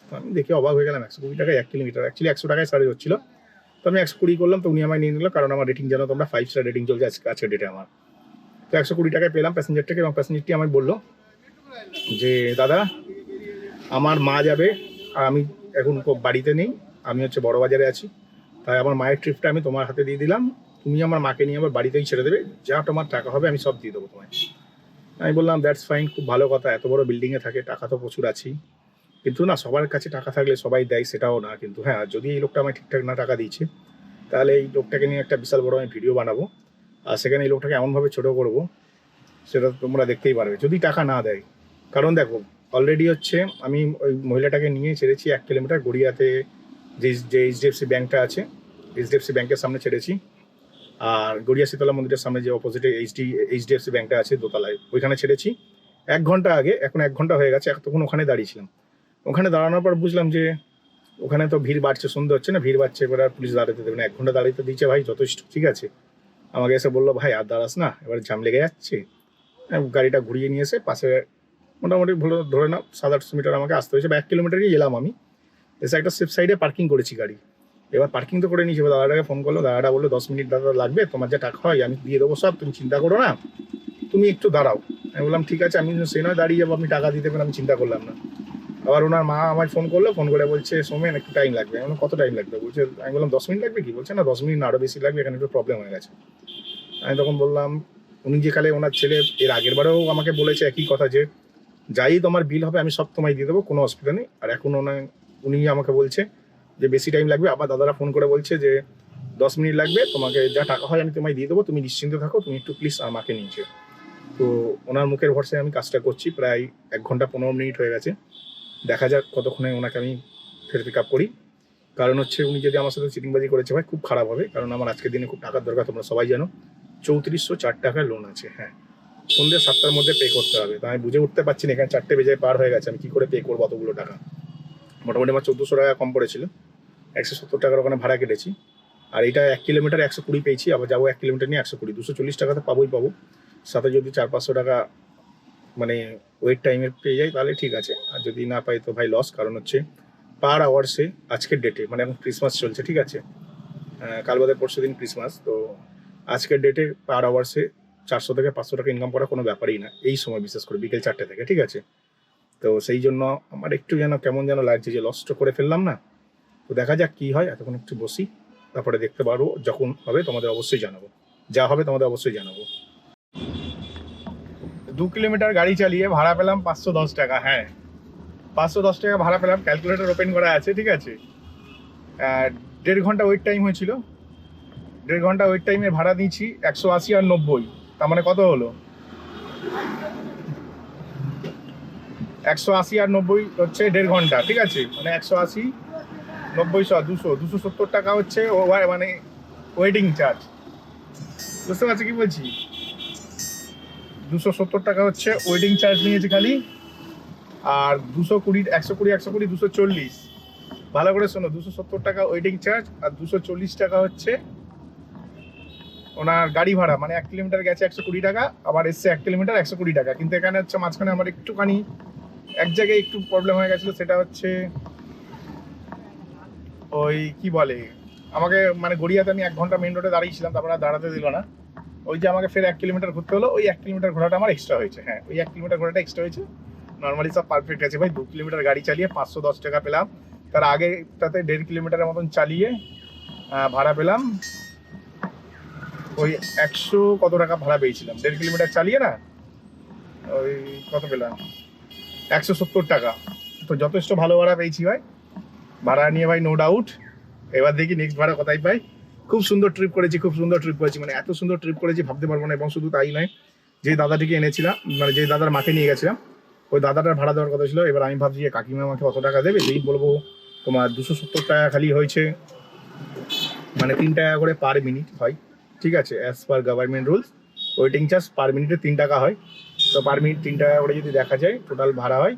তো আমি দেখে অবাক হয়ে গেলাম, 120 টাকায় 1 কিলোমিটার, অ্যাকচুয়ালি 100 টাকায় সার্ভিস হচ্ছিল। তো আমি 120 করলাম, তো উনি আমায় নিয়ে নিল, কারণ আমার রেটিং জানো তোমরা 5 স্টার রেটিং চলছে আজকের ডেটে আমার। তো 120 টাকায় পেলাম প্যাসেঞ্জারটাকে, এবং প্যাসেঞ্জারটি আমায় বললো যে দাদা আমার মা যাবে, আর আমি এখন বাড়িতে নেই, আমি হচ্ছে বড় বাজারে আছি, তাই আমার মায়ের ট্রিপটা আমি তোমার হাতে দিয়ে দিলাম, তুমি আমার মাকে নিয়ে আমার বাড়িতেই ছেড়ে দেবে, যা তোমার টাকা হবে আমি সব দিয়ে দেবো তোমায়। আমি বললাম দ্যাটস ফাইন, খুব ভালো কথা, এত বড় বিল্ডিংয়ে থাকে, টাকা তো প্রচুর আছেই, কিন্তু না সবার কাছে টাকা থাকলে সবাই দেয় সেটাও না, কিন্তু হ্যাঁ যদি এই লোকটা আমায় ঠিকঠাক না টাকা দিচ্ছে, তাহলে এই লোকটাকে নিয়ে একটা বিশাল বড় আমি ভিডিও বানাবো, আর সেখানে এই লোকটাকে এমনভাবে ছোটো করবো সেটা তোমরা দেখতেই পারবে যদি টাকা না দেয়। কারণ দেখো অলরেডি হচ্ছে আমি ওই মহিলাটাকে নিয়ে ছেড়েছি 1 কিলোমিটার গড়িয়াতে, যে এইচডিএফসি ব্যাংকটা আছে, এইচডিএফসি ব্যাংকের সামনে ছেড়েছি, আর গড়িয়া শীতলা মন্দিরের সামনে যে অপোজিটে এইচডিএফসি ব্যাংকটা আছে দোতলায়, ওইখানে ছেড়েছি 1 ঘন্টা আগে, এখন 1 ঘন্টা হয়ে গেছে, তখন ওখানে দাঁড়িয়েছিলাম। ওখানে দাঁড়ানোর পর বুঝলাম যে ওখানে তো ভিড় বাড়ছে, সন্ধ্যে হচ্ছে না, ভিড় বাড়ছে, এবার আর পুলিশ দাঁড়াতে দেবে না, 1 ঘন্টা দাঁড়াতে দিয়েছে ভাই যথেষ্ট, ঠিক আছে। আমাকে এসে বললো ভাই আর দাঁড়াস না, এবার জাম লেগে যাচ্ছে, গাড়িটা ঘুরিয়ে নিয়ে এসে পাশে মোটামুটি ভালো ধরে নাও 700-800 মিটার আমাকে আসতে হয়েছে, বা 1 কিলোমিটারই এলাম আমি, এসে একটা সেফ সাইডে পার্কিং করেছি গাড়ি। এবার পার্কিং তো করে নিয়েছি, এবার দাদাটাকে ফোন করলো, দাদাটা বললো 10 মিনিট দাদা লাগবে, তোমার যা টাকা হয় আমি দিয়ে দেবো সব, তুমি চিন্তা করো না, তুমি একটু দাঁড়াও। আমি বললাম ঠিক আছে, আমি সে নয় দাঁড়িয়ে যাবো, আপনি টাকা দিতে পারেন, আমি চিন্তা করলাম না। আবার ওনার মা আমায় ফোন করলো, ফোন করে বলছে সোমেন একটু টাইম লাগবে। আমি বললাম কত টাইম লাগবে? বলছে, আমি বললাম 10 মিনিট লাগবে কি? বলছে না 10 মিনিট না আরও বেশি লাগবে, এখানে একটু প্রবলেম হয়ে গেছে। আমি তখন বললাম উনি যে কালে ওনার ছেলে এর আগের বারেও আমাকে বলেছে একই কথা, যে যাই তোমার বিল হবে আমি সব তোমায় দিয়ে দেবো, কোনো অসুবিধা নেই। আর এখন উনি আমাকে বলছে যে বেশি টাইম লাগবে। আবার দাদারা ফোন করে বলছে যে 10 মিনিট লাগবে, তোমাকে যা টাকা হয় আমি তোমায় দিয়ে দেবো, তুমি নিশ্চিন্তে থাকো, তুমি একটু প্লিজ আমাকে নিয়েছে। তো ওনার মুখের ভরসায় আমি কাজটা করছি, প্রায় 1 ঘন্টা 15 মিনিট হয়ে গেছে, দেখা যাক কতক্ষণে ওনাকে আমি ফের পিক আপ করি। কারণ হচ্ছে উনি যদি আমার সাথে চিটিংবাজি করেছে ভাই খুব খারাপ হবে, কারণ আমার আজকের দিনে খুব টাকার দরকার, তোমরা সবাই জানো 3404 টাকার লোন আছে, হ্যাঁ সন্ধ্যে 7টার মধ্যে পে করতে হবে। তো আমি বুঝে উঠতে পারছি না, এখানে 4টে বেজে পার হয়ে গেছে, আমি কি করে পে করবো অতগুলো টাকা। মোটামুটি আমার 1400 টাকা কম পড়েছিল, 170 টাকার ওখানে ভাড়া কেটেছি, আর এটা 1 কিলোমিটার 120 পেয়েছি, আবার যাবো 1 কিলোমিটার নিয়ে 120, 240 টাকা তো পাবোই পাবো, সাথে যদি 400-500 টাকা মানে ওয়েট টাইমের পেয়ে যাই তাহলে ঠিক আছে, আর যদি না পাই তো ভাই লস। কারণ হচ্ছে পার আওয়ার্সে আজকের ডেটে, মানে এখন ক্রিসমাস চলছে, ঠিক আছে, কাল বাদে পরশু দিন ক্রিসমাস, তো আজকের ডেটে পার আওয়ার্সে 400 থেকে 500 টাকা ইনকাম করা কোনো ব্যাপারই না এই সময়, বিশেষ করে বিকেল 4টে থেকে, ঠিক আছে। তো সেই জন্য আমার একটু যেন কেমন যেন লাগছে যে লসটা করে ফেললাম না। তো দেখা যাক কী হয়, এতক্ষণ একটু বসি, তারপরে দেখতে পারবো, যখন হবে তোমাদের অবশ্যই জানাবো, যা হবে তোমাদের অবশ্যই জানাবো। 2 কিলোমিটার গাড়ি চালিয়ে ভাড়া পেলাম 510 টাকা, হ্যাঁ 510 টাকা ভাড়া পেলাম, ক্যালকুলেটর ওপেন করা আছে, ঠিক আছে। 1.5 ঘন্টা ওয়েট টাইম হয়েছিল, 1.5 ঘন্টা ওয়েট টাইমে ভাড়া দিয়েছি 180 আর 90, তার মানে কত হলো 180 আর 90 হচ্ছে 1.5 ঘন্টা, ঠিক আছে, মানে 180 90 270 টাকা হচ্ছে মানে ওয়েটিং চার্জ, বুঝতে পারছি কি বলছি। 270 টাকা হচ্ছে ওয়েটিং চার্জ নিয়েছে খালি, আর 220 120 240, ভালো করে শোনো, 270 টাকা ওয়েটিং চার্জ, আর 240 টাকা হচ্ছে ওনার গাড়ি ভাড়া, মানে 1 কিলোমিটার গেছে 120 টাকা, আবার এসছে 1 কিলোমিটার 120 টাকা। কিন্তু এখানে হচ্ছে মাঝখানে আমার একটুখানি এক জায়গায় একটু প্রবলেম হয়ে গেছিলো, সেটা হচ্ছে ওই কি বলে, আমাকে মানে গড়িয়াতে আমি 1 ঘন্টা মেন রোডে দাঁড়িয়েছিলাম, তারপরে আর দাঁড়াতে দিল না, ওই যে আমাকে ফের 1 কিলোমিটার ঘুরতে হলো, ওই 1 কিলোমিটার ঘোরাটা আমার এক্সট্রা হয়েছে, হ্যাঁ ওই 1 কিলোমিটার ঘোরাটা এক্সট্রা হয়েছে। নর্মালি সব পারফেক্ট আছে ভাই। 2 কিলোমিটার গাড়ি চালিয়ে 510 টাকা পেলাম, তার আগেটাতে 1.5 কিলোমিটারের মতন চালিয়ে ভাড়া পেলাম ওই 100 কত টাকা ভাড়া পেয়েছিলাম, 1.5 কিলোমিটার চালিয়ে না, ওই কত পেলাম 170 টাকা। তো যথেষ্ট ভালো ভাড়া পেয়েছি ভাই, ভাড়া নিয়ে ভাই নো ডাউট। এবার দেখি নেক্সট ভাড়া কোথায় পাই। খুব সুন্দর ট্রিপ করেছি, খুব সুন্দর ট্রিপ করেছি, মানে এত সুন্দর ট্রিপ করেছি ভাবতে পারবো না। এবং শুধু তাই নয়, যে দাদাটিকে এনেছিলাম, মানে যে দাদার মাকে নিয়ে গেছিলাম, ওই দাদাটার ভাড়া দেওয়ার কথা ছিল। এবার আমি ভাবছি যে কাকিমা আমাকে কত টাকা দেবে, যেই বলবো তোমার 270 টাকা খালি হয়েছে, মানে 3 টাকা করে পার মিনিট হয়, ঠিক আছে, as per government rules. Waiting charge পার মিনিটে 3 টাকা হয়, তো পার মিনিট 3 টাকা করে যদি দেখা যায়, টোটাল ভাড়া হয়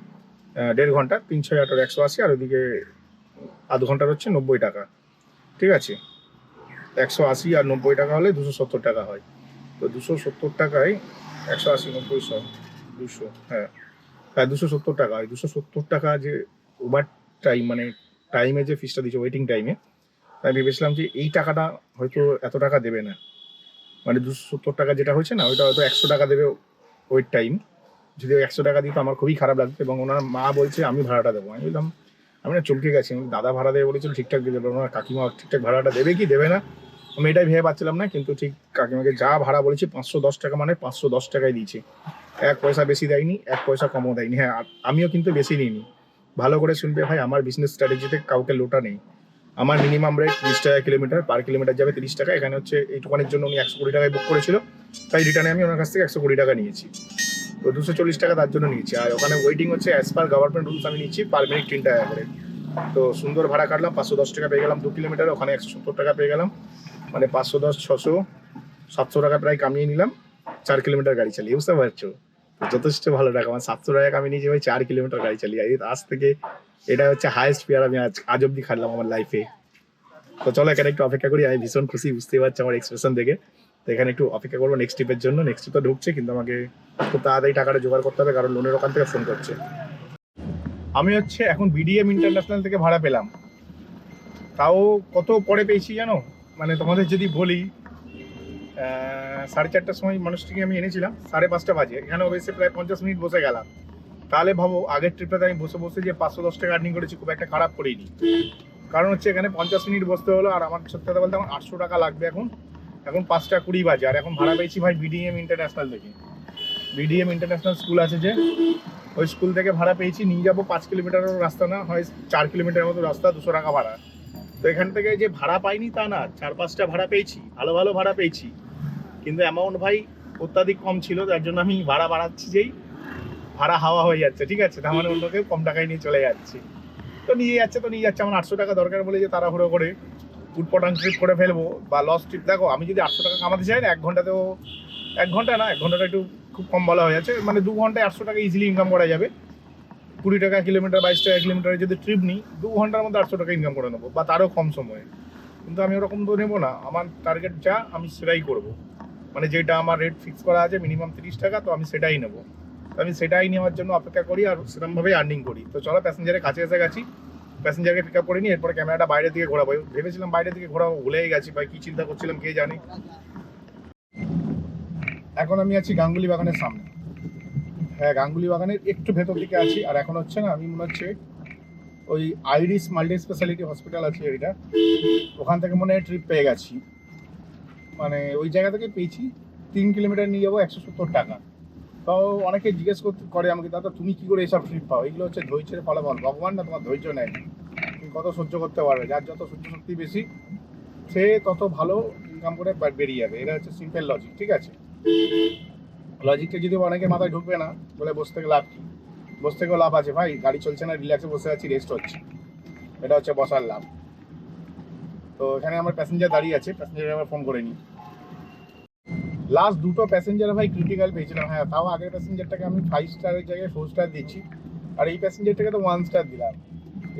1.5 ঘন্টা 3×6 = 180, আর ওদিকে আধ ঘন্টার হচ্ছে 90 টাকা, ঠিক আছে। 180 আর 90 টাকা হলে 270 টাকা হয়। তো 270 টাকায় 180 90 200, হ্যাঁ হ্যাঁ 270 টাকা হয়। 270 টাকা যে ওভার টাইম মানে টাইমে যে ফিসটা দিচ্ছে ওয়েটিং টাইমে, তাই ভেবেছিলাম যে এই টাকাটা হয়তো এত টাকা দেবে না, মানে 270 টাকা যেটা হয়েছে না ওইটা হয়তো 100 টাকা দেবে ওয়েট টাইম। যদি 100 টাকা দিত আমার খুবই খারাপ লাগতো, এবং ওনার মা বলছে আমি ভাড়াটা দেবো। আমি বললাম, আমি না চমকে গেছি, আমি দাদা ভাড়া দেবে বলেছিল ঠিকঠাক দিয়ে দেবে, ওনার কাকিমা ঠিকঠাক ভাড়াটা দেবে কি দেবে না আমি এটাই ভেবে পাচ্ছিলাম না। কিন্তু ঠিক কাকিমাকে যা ভাড়া বলেছি 510 টাকা মানে 510 টাকায় দিয়েছে, 1 পয়সা বেশি দেয়নি, 1 পয়সা কমও দেয়নি। হ্যাঁ, আর আমিও কিন্তু বেশি নিইনি। ভালো করে শুনবে ভাই, আমার বিজনেস স্ট্র্যাটেজিতে কাউকে লোটা নেই। আমার মিনিমাম রেট 30 টাকা কিলোমিটার, পার কিলোমিটার যাবে 30 টাকা। এখানে হচ্ছে এইটুকানের জন্য উনি 120 টাকায় বুক করেছিল, তাই রিটার্নে আমি ওনার কাছ থেকে 120 টাকা নিয়েছি। তো 240 টাকা তার জন্য নিয়েছি। আর ওখানে ওয়েটিং হচ্ছে অ্যাজ পার গভর্নমেন্ট রুলস আমি নিচ্ছি পার মিনিট 3 টাকা করে। তো সুন্দর ভাড়া কাটলাম, 510 টাকা পেয়ে গেলাম 2 কিলোমিটার, ওখানে 170 টাকা পেয়ে গেলাম, মানে 510, 600, 700 টাকা প্রায় কামিয়ে নিলাম 4 কিলোমিটার গাড়ি চালিয়ে, বুঝতে পারছো? তো যথেষ্ট ভালো টাকা, মানে 700 টাকা কামিয়ে নিয়েছি ভাই 4 কিলোমিটার গাড়ি চালিয়ে। আজ থেকে এটা হচ্ছে হাইয়েস্ট ফেয়ার আমি আজ অব্দি খাটলাম আমার লাইফে। তো চলো এখানে একটু অপেক্ষা করি, আমি ভীষণ খুশি, বুঝতে পারছি আমার এক্সপ্রেশন দেখে। তো এখানে একটু অপেক্ষা করবো নেক্সট ট্রিপের জন্য। নেক্সট ট্রিপ তো ঢুকছে, কিন্তু আমাকে খুব তাড়াতাড়ি টাকাটা জোগাড় করতে হবে, কারণ লোনের ওখান থেকে ফোন করছে। আমি হচ্ছে এখন বিডিএম ইন্টারন্যাশনাল থেকে ভাড়া পেলাম, তাও কত পরে পেয়েছি জানো? মানে তোমাদের যদি বলি, 4:30টার সময় মানুষটিকে আমি এনেছিলাম, 5:30 বাজে এখানে এসে প্রায় 50 মিনিট বসে গেলাম। তাহলে ভাবো আগের ট্রিপটাতে আমি বসে বসে যে 510 টাকা আর্নিং করেছি, খুব একটা খারাপ করিনি। কারণ হচ্ছে এখানে 50 মিনিট বসতে হলো, আর আমার সত্যি কথা বলতে আমার 800 টাকা লাগবে এখন। এখন 5:20 বাজে, আর এখন ভাড়া পেয়েছি ভাই বিডিএম ইন্টারন্যাশনাল থেকে। বিডিএম ইন্টারন্যাশনাল স্কুল আছে যে, ওই স্কুল থেকে ভাড়া পেয়েছি। নিয়ে যাবো 5 কিলোমিটারের রাস্তা না হয় 4 কিলোমিটারের মতো রাস্তা, 200 টাকা ভাড়া। তো এখান থেকে যে ভাড়া পাইনি তা না, 4-5টা ভাড়া পেয়েছি, ভালো ভালো ভাড়া পেয়েছি, কিন্তু অ্যামাউন্ট ভাই অত্যাধিক কম ছিল, যার জন্য আমি ভাড়া বাড়াচ্ছি যেই ভাড়া হাওয়া হয়ে যাচ্ছে, ঠিক আছে? তার মানে অন্য কেউ কম টাকায় নিয়ে চলে যাচ্ছে। তো নিয়ে যাচ্ছে আমার 800 টাকা দরকার বলে যে তাড়াহুড়ো করে উটপটাং ট্রিপ করে ফেলবো বা লস ট্রিপ। দেখো আমি যদি 800 টাকা কামাতে চাই না, 1 ঘন্টাতেও, 1 ঘন্টা না, 1 ঘন্টাটা একটু খুব কম বলা হয়ে যাচ্ছে, মানে 2 ঘন্টায় 800 টাকা ইজিলি ইনকাম করা যাবে। 20 টাকা কিলোমিটার, 22 টাকা কিলোমিটারে যদি ট্রিপ নিই, 2 ঘন্টার মধ্যে 800 টাকা ইনকাম করে নেবো, বা তারও কম সময়ে। কিন্তু আমি ওরকম তো নেবো না, আমার টার্গেট যা আমি সেটাই করবো। মানে যেটা আমার রেট ফিক্স করা আছে মিনিমাম 30 টাকা, তো আমি সেটাই নেবো। আমি সেটাই নেওয়ার জন্য অপেক্ষা করি, আর সেরকমভাবেই আর্নিং করি। তো চলো প্যাসেঞ্জারের কাছে এসে গেছি, প্যাসেঞ্জারকে পিক আপ করে নিই, এরপরে ক্যামেরাটা বাইরের দিকে ঘোরাবো। ভেবেছিলাম বাইরের দিকে ঘোরাবো, ভুলেই গেছি ভাই, কি চিন্তা করছিলাম কে জানে। এখন আমি আছি গাঙ্গুলি বাগানের সামনে। হ্যাঁ, গাঙ্গুলি বাগানের একটু ভেতর দিকে আছি। আর এখন হচ্ছে না, আমি মনে হচ্ছে ওই আইরিস মাল্টি স্পেশালিটি হসপিটাল আছে এটা, ওখান থেকে মনে হয় ট্রিপ পেয়ে গেছি। মানে ওই জায়গা থেকে পেয়েছি, 3 কিলোমিটার নিয়ে যাবো 170 টাকা। তো অনেকে জিজ্ঞেস করে আমাকে, দাদা তুমি কি করে এসব ট্রিপ পাও? এগুলো হচ্ছে ধৈর্যের ফলাফল, ভগবান না তোমার ধৈর্য নেয়, তুমি কত সহ্য করতে পারবে। যার যত সহ্য শক্তি বেশি, সে তত ভালো ইনকাম করে বেরিয়ে যাবে। এটা হচ্ছে সিম্পল লজিক, ঠিক আছে? লজিকটা যদি অনেকে মাথায় ঢুকবে না, বলে বসে থেকে লাভ কি? বসে থেকেও লাভ আছে ভাই, গাড়ি চলছে না, রিল্যাক্সে বসে আছি, রেস্ট হচ্ছে, এটা হচ্ছে বসার লাভ। তো এখানে আমার প্যাসেঞ্জার দাঁড়িয়ে আছে, প্যাসেঞ্জার আমার ফোন করে নিই। লাস্ট 2টো প্যাসেঞ্জার ভাই ক্রিটিক্যাল পেয়েছিলাম। হ্যাঁ, তাও আগের প্যাসেঞ্জারটাকে আমি 5 স্টারের জায়গায় 4 স্টার দিচ্ছি, আর এই প্যাসেঞ্জারটাকে তো 1 স্টার দিলাম।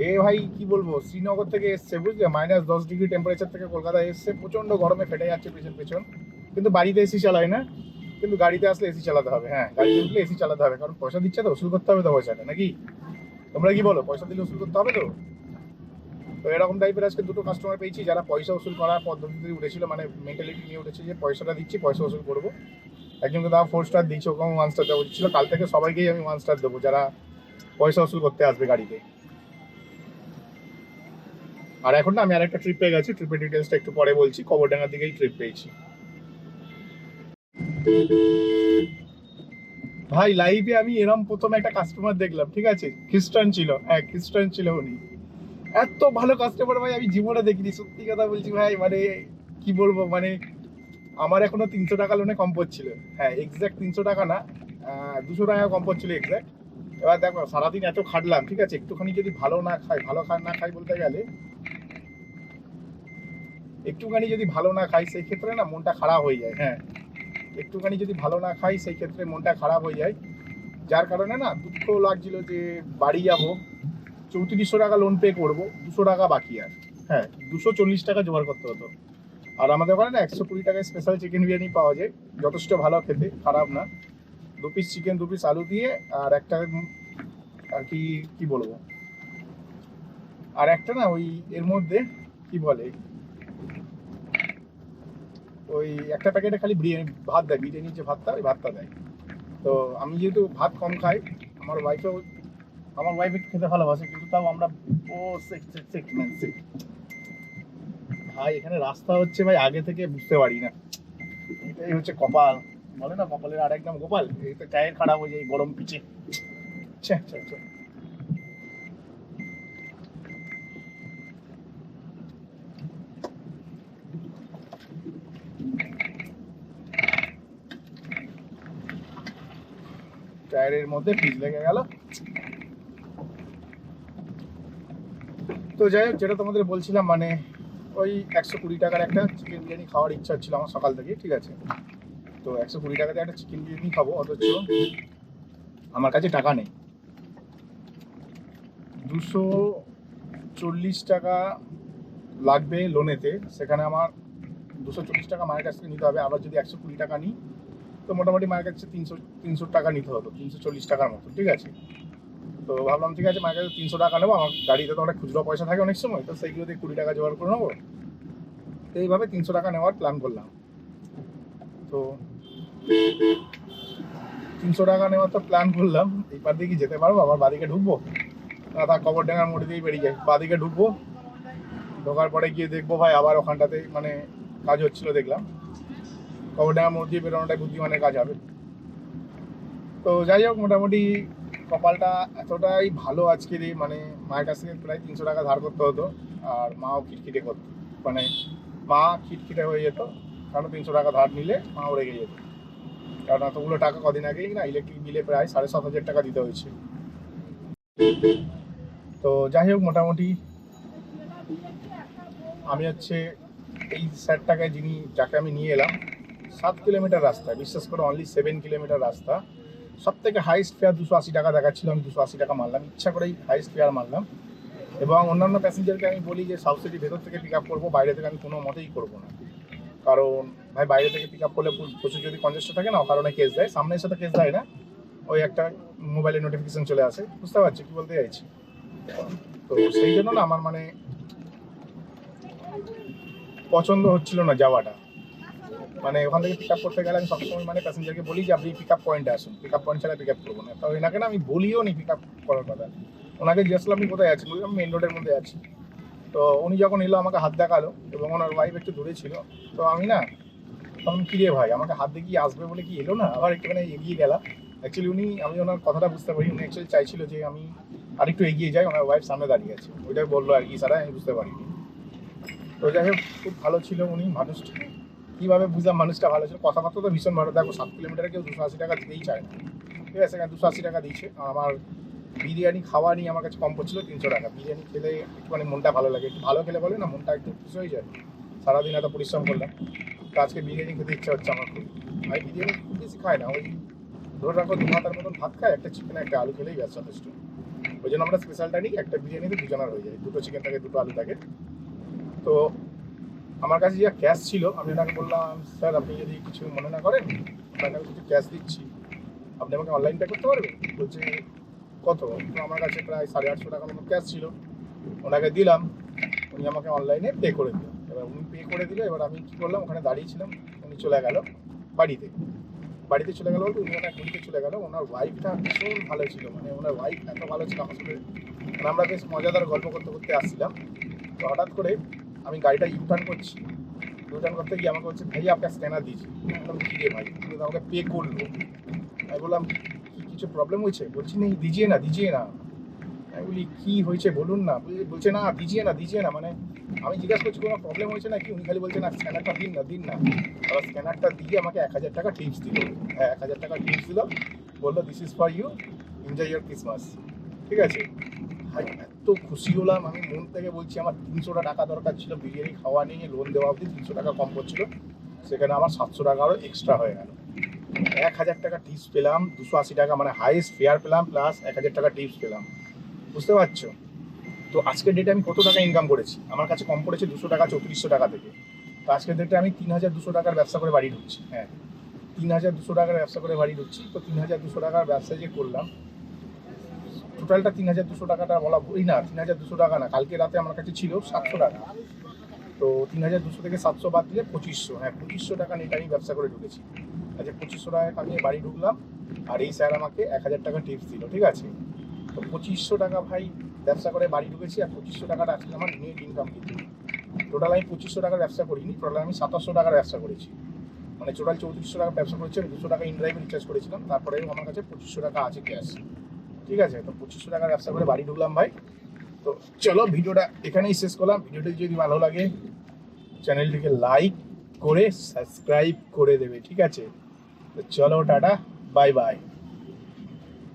এ ভাই কি বলবো, শ্রীনগর থেকে এসছে বুঝলে, -10 ডিগ্রি টেম্পারেচার থেকে কলকাতায় এসছে, প্রচণ্ড গরমে ফেটে যাচ্ছে পেছন। কিন্তু বাড়িতে এসি চালায় না, কিন্তু গাড়িতে আসলে এসি চালাতে হবে। হ্যাঁ, গাড়িতে উঠলে এসি চালাতে হবে, কারণ পয়সা দিচ্ছে তো, ওসুল করতে হবে তো পয়সাটা, নাকি? তোমরা কি বলো, পয়সা দিলে ওসুল করতে হবে তো? তো এরকম টাইপের আজকে 2টো কাস্টমার পেয়েছি, যারা পয়সা ওসুল করার পদ্ধতিতে উঠেছিল, মানে মেন্টালিটি নিয়ে উঠেছে যে পয়সাটা দিচ্ছি, পয়সা ওসুল করবো। একজনকে তাও 4 স্টার দিয়েছে, ওকে 1 স্টার দেওয়া উচিত ছিল। কাল থেকে সবাইকেই আমি 1 স্টার দেবো, যারা পয়সা ওসুল করতে আসবে গাড়িতে। আর এখন না আমি আরেকটা ট্রিপ পেয়ে গেছি, ট্রিপের ডিটেলসটা একটু পরে বলছি। কবরডাঙ্গার দিকেই ট্রিপ পেয়েছি ভাই। লাইভে আমি এরম প্রথম একটা কাস্টমার দেখলাম, ঠিক আছে? খ্রিস্টান ছিল, হ্যাঁ খ্রিস্টান ছিল উনি। এত ভালো কাস্টমার ভাই আমি জীবনে দেখিনি, সত্যি কথা বলছি ভাই। মানে কি বলবো, মানে আমার এখনো 300 টাকা লোনে কম পড়ছিল। হ্যাঁ, এক্স্যাক্ট 300 টাকা না, 200 টাকা কম পড়ছিল এক্স্যাক্ট। এবার দেখো সারাদিন এত খাটলাম, ঠিক আছে? একটুখানি যদি ভালো না খাই, না খাই বলতে গেলে, একটুখানি যদি ভালো না খাই সেই ক্ষেত্রে না মনটা খারাপ হয়ে যায়। হ্যাঁ, একটুখানি যদি ভালো না খাই সেই ক্ষেত্রে মনটা খারাপ হয়ে যায়। যার কারণে না দুঃখ লাগছিল যে বাড়ি যাবো, 3400 টাকা লোন পে করবো, 200 টাকা বাকি। আর হ্যাঁ, 240 টাকা জোগাড় করতে হতো। আর আমাদের ওখানে না 120 টাকায় স্পেশাল চিকেন বিরিয়ানি পাওয়া যায়, যথেষ্ট ভালো খেতে, খারাপ না। 2 পিস চিকেন, 2 পিস আলু দিয়ে, আর একটা আর কি বলবো, আর একটা না ওই এর মধ্যে কি বলে ওই একটা প্যাকেটে খালি বিরিয়ানি ভাত দেয়, বিরিয়ানির যে ভাতটা ওই ভাতটা দেয়। তো আমি যেহেতু ভাত কম খাই, আমার ওয়াইফ একটু খেতে ভালোবাসে, কিন্তু তাও আমরা ও ভাই এখানে রাস্তা হচ্ছে ভাই আগে থেকে বুঝতে পারি না, এটাই হচ্ছে কপাল। বলে না কপালের আর এক নাম গোপাল, এই তো টায়ার খারাপ হয়ে যায় গরম পিচে। ছ্যা, ছ্যা, ছ্যা। টায়ারের মধ্যে পিচ লেগে গেল। তো যাই হোক, যেটা তোমাদের বলছিলাম, মানে ওই 120 টাকার একটা চিকেন বিরিয়ানি খাওয়ার ইচ্ছা হচ্ছিল আমার সকাল থেকে, ঠিক আছে। তো 120 টাকাতে একটা চিকেন বিরিয়ানি খাবো, অথচ আমার কাছে টাকা নেই। 240 টাকা লাগবে লোনেতে, সেখানে আমার 240 টাকা মায়ের কাছ থেকে নিতে হবে। আবার যদি 120 টাকা নিই তো মোটামুটি মায়ের কাছে 300 টাকা নিতে হতো, 340 টাকার মতো, ঠিক আছে। তো ভাবলাম ঠিক আছে, মায়ের কাছে 300 টাকা নেবো, আমার গাড়িতে তো অনেক খুচরো পয়সা থাকে অনেক সময়, তো সেইগুলোতে 20 টাকা জোগাড় করে নেবো। তো এইভাবে 300 টাকা নেওয়ার প্ল্যান করলাম। তো 300 টাকা নেওয়ার তো প্ল্যান করলাম, এইবার দিয়ে কি যেতে পারবো? আবার বাদিকে ঢুকবো না, তার কবরডাঙ্গার মোড়ে দিয়েই বেরিয়ে যায়। বাদিকে ঢুকবো, ঢোকার পরে গিয়ে দেখবো ভাই আবার ওখানটাতে মানে কাজ হচ্ছিল, দেখলাম কবরডাঙ্গার মোড় দিয়ে বেরোনোটাই বুদ্ধিমানের কাজ হবে। তো যাই হোক, মোটামুটি কপালটা এতটাই ভালো আজকে রে, মানে মায়ের কাছ থেকে প্রায় 300 টাকা ধার করতে হতো, আর মাও খিটখিটে করতো, মানে মা খিটখিটে হয়ে যেত, কারণ 300 টাকা ধার নিলে মাও রেগে যেত। কারণ এতগুলো টাকা কদিন আগেই না ইলেকট্রিক বিলে প্রায় 7,500 টাকা দিতে হয়েছে। তো যাই হোক, মোটামুটি আমি হচ্ছে এই স্যারটাকে যাকে আমি নিয়ে এলাম 7 কিলোমিটার রাস্তা, বিশ্বাস করো অনলি 7 কিলোমিটার রাস্তা, সব থেকে হাইস্ট ফেয়ার 280 টাকা দেখাচ্ছিল। আমি 280 টাকা মারলাম, ইচ্ছা করেই হাইস্ট ফেয়ার মারলাম। এবং অন্যান্য প্যাসেঞ্জারকে আমি বলি যে সাউথ সিটির ভেতর থেকে পিক আপ করবো, বাইরে থেকে আমি কোনো মতেই করবো না। কারণ ভাই বাইরে থেকে পিক আপ করলে প্রচুর যদি কনজেস্ট থাকে না, কারণে কেস দেয়, সামনের সাথে কেস দেয় না, ওই একটা মোবাইলে নোটিফিকেশন চলে আসে, বুঝতে পারছি কি বলতে চাইছি। তো সেই জন্য না আমার মানে পছন্দ হচ্ছিল না যাওয়াটা। মানে ওখান থেকে পিক আপ করতে গেলে আমি সবসময় মানে প্যাসেঞ্জারকে বলি যে আপনি পিক আপ পয়েন্টে আসুন, পিক আপ পয়েন্ট ছাড়া পিক আপ করবো না। তো এনাকে না আমি বলিও নি পিক আপ করার কথা, ওনাকে জিজ্ঞেস করলাম আপনি কোথায় আছেন, বললাম মেন রোডের মধ্যে আছি। তো উনি যখন এলো আমাকে হাত দেখালো, এবং ওনার ওয়াইফ একটু দূরে ছিল। তো আমি না তখন কি রে ভাই, আমাকে হাত দেখিয়ে আসবে বলে কি এলো না, আবার একটুখানি এগিয়ে গেলাম। অ্যাকচুয়ালি আমি ওনার কথাটা বুঝতে পারি, উনি অ্যাকচুয়ালি চাইছিল যে আমি আরেকটু এগিয়ে যাই, ওনার ওয়াইফ সামনে দাঁড়িয়ে আছে, ওইটাই বললো আর কি, সারা আমি বুঝতে পারিনি। তো যাই হোক, খুব ভালো ছিল উনি, মানুষটা কীভাবে বুঝলাম মানুষটা ভালো ছিল, কথাবার্তা তো ভীষণ ভালো। দেখো 7 কিলোমিটারে কেউ 280 টাকা দিতেই চায় না, ঠিক আছে, 280 টাকা দিচ্ছে। আর আমার বিরিয়ানি খাওয়া নিয়ে আমার কাছে কম পড়ছিল 300 টাকা। বিরিয়ানি খেলে একটু মানে মনটা ভালো লাগে, একটু ভালো খেলে বলে না মনটা একটু খুশি হয়ে যায়, সারাদিন এত পরিশ্রম করলাম, তো আজকে বিরিয়ানি খেতে ইচ্ছা হচ্ছে আমার খুব। আমি বিরিয়ানি খুব বেশি খাই না, ওই ধরে রাখো 2 হাতার মতন ভাত খাই, একটা চিকেন একটা আলু খেলেই ব্যাস যথেষ্ট। ওই জন্য আমরা স্পেশালটা নিই, একটা বিরিয়ানিতে দুজনের হয়ে যায়, 2টো চিকেন থাকে 2টো আলু থাকে। তো আমার কাছে যা ক্যাশ ছিল, আমি ওনাকে বললাম স্যার আপনি যদি কিছু মনে না করেন, আপনাকে আমি কিছু ক্যাশ দিচ্ছি, আপনি আমাকে অনলাইন পে করতে পারবেন? বলছে কত? তো আমার কাছে প্রায় 850 টাকা মতো ক্যাশ ছিল, ওনাকে দিলাম, উনি আমাকে অনলাইনে পে করে দিল। এবার উনি পে করে দিল, এবার আমি কী করলাম, ওখানে দাঁড়িয়েছিলাম, উনি চলে গেল বাড়িতে চলে গেল বলতে উনি ওনার কুড়িতে চলে গেল। ওনার ওয়াইফটা ভীষণ ভালো ছিল, মানে ওনার ওয়াইফ এত ভালো ছিল আমার সাথে, মানে আমরা বেশ মজাদার গল্প করতে করতে আসছিলাম। তো হঠাৎ করে আমি গাড়িটা ইউটার্ন করছি, ইউটার্ন করতে গিয়ে আমাকে বলছে ভাই আপনার স্ক্যানার দিয়েছি। বললাম কী রে ভাই, কিন্তু আমাকে পে করলো। আমি বললাম কি কিছু প্রবলেম হয়েছে? বলছি নেই, দিজিয়ে না। আমি বলি কী হয়েছে বলুন না। বলছে না দিজিয়ে না, মানে আমি জিজ্ঞাসা করছি কোনো প্রবলেম হয়েছে না কি, উনি খালি বলছে না স্ক্যানারটা দিন না। আবার স্ক্যানারটা দিয়ে আমাকে 1000 টাকা টিপস দিল। হ্যাঁ 1000 টাকা টিপস দিল, বললো this is for you, enjoy your Christmas. ঠিক আছে ভাই, এত খুশি হলাম আমি, মন থেকে বলছি। আমার 300 টাকা দরকার ছিল বিরিয়ানি খাওয়া নিয়ে, লোন দেওয়া অবধি 300 টাকা কম করছিল, সেখানে আমার 700 টাকা আরও এক্সট্রা হয়ে গেল। 1000 টাকা টিপস পেলাম, 280 টাকা মানে হাইস্ট ফেয়ার পেলাম, প্লাস 1000 টাকা টিপস পেলাম, বুঝতে পারছো? তো আজকের ডেটে আমি কত টাকা ইনকাম করেছি? আমার কাছে কম পড়েছে 200 টাকা 3400 টাকা থেকে। তো আজকের ডেটে আমি 3200 টাকার ব্যবসা করে বাড়ি ঢুকছি। হ্যাঁ 3200 টাকার ব্যবসা করে বাড়ি ঢুকছি। তো 3200 টাকার ব্যবসা যে করলাম, টোটালটা 3,200 টাকাটা বলা ভুল না, 3,200 টাকা না, কালকে রাতে আমার কাছে ছিল 700 টাকা। তো 3,200 থেকে 700 বাদ দিলে 2,500, হ্যাঁ 2,500 টাকা নেট আমি ব্যবসা করে ঢুকেছি। আচ্ছা 2,500 টাকা কামিয়ে বাড়ি ঢুকলাম, আর এই স্যার আমাকে 1,000 টাকা টিপস দিল, ঠিক আছে। তো 2,500 টাকা ভাই ব্যবসা করে বাড়ি ঢুকেছি, আর 2,500 টাকাটা আসলে আমার নেট ইনকাম কিন্তু। টোটাল আমি 2,500 টাকার ব্যবসা করিনি, টোটাল আমি 2,700 টাকার ব্যবসা করেছি। মানে টোটাল 3,400 টাকা ব্যবসা করেছি, আমি 200 টাকা ইনড্রাইভে রিচার্জ করেছিলাম, তারপরেও আমার কাছে 2,500 টাকা আছে ক্যাশ, ঠিক আছে। তো 2,500 টাকার ব্যবসা করে বাড়ি ঢুকলাম ভাই। তো চলো ভিডিওটা এখানেই শেষ করলাম। ভিডিওটি যদি ভালো লাগে চ্যানেলটিকে লাইক করে সাবস্ক্রাইব করে দেবে, ঠিক আছে। তো চলো টাটা, বাই বাই।